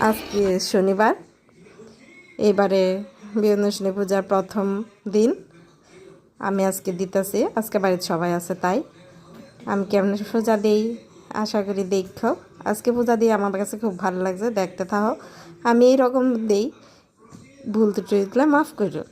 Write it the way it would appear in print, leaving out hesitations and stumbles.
আজকে শনিবার, এবারে বিন্দুসিনী পূজার প্রথম দিন। আমি আজকে দিতেছি, আজকে বাড়ির সবাই আছে তাই আমি কেমন পূজা দিই আশা করি দেখো। আজকে পূজা দিয়ে আমার কাছে খুব ভালো লাগছে, দেখতে থাকো। আমি এইরকম দিই, ভুল ত্রুটি মাফ করো।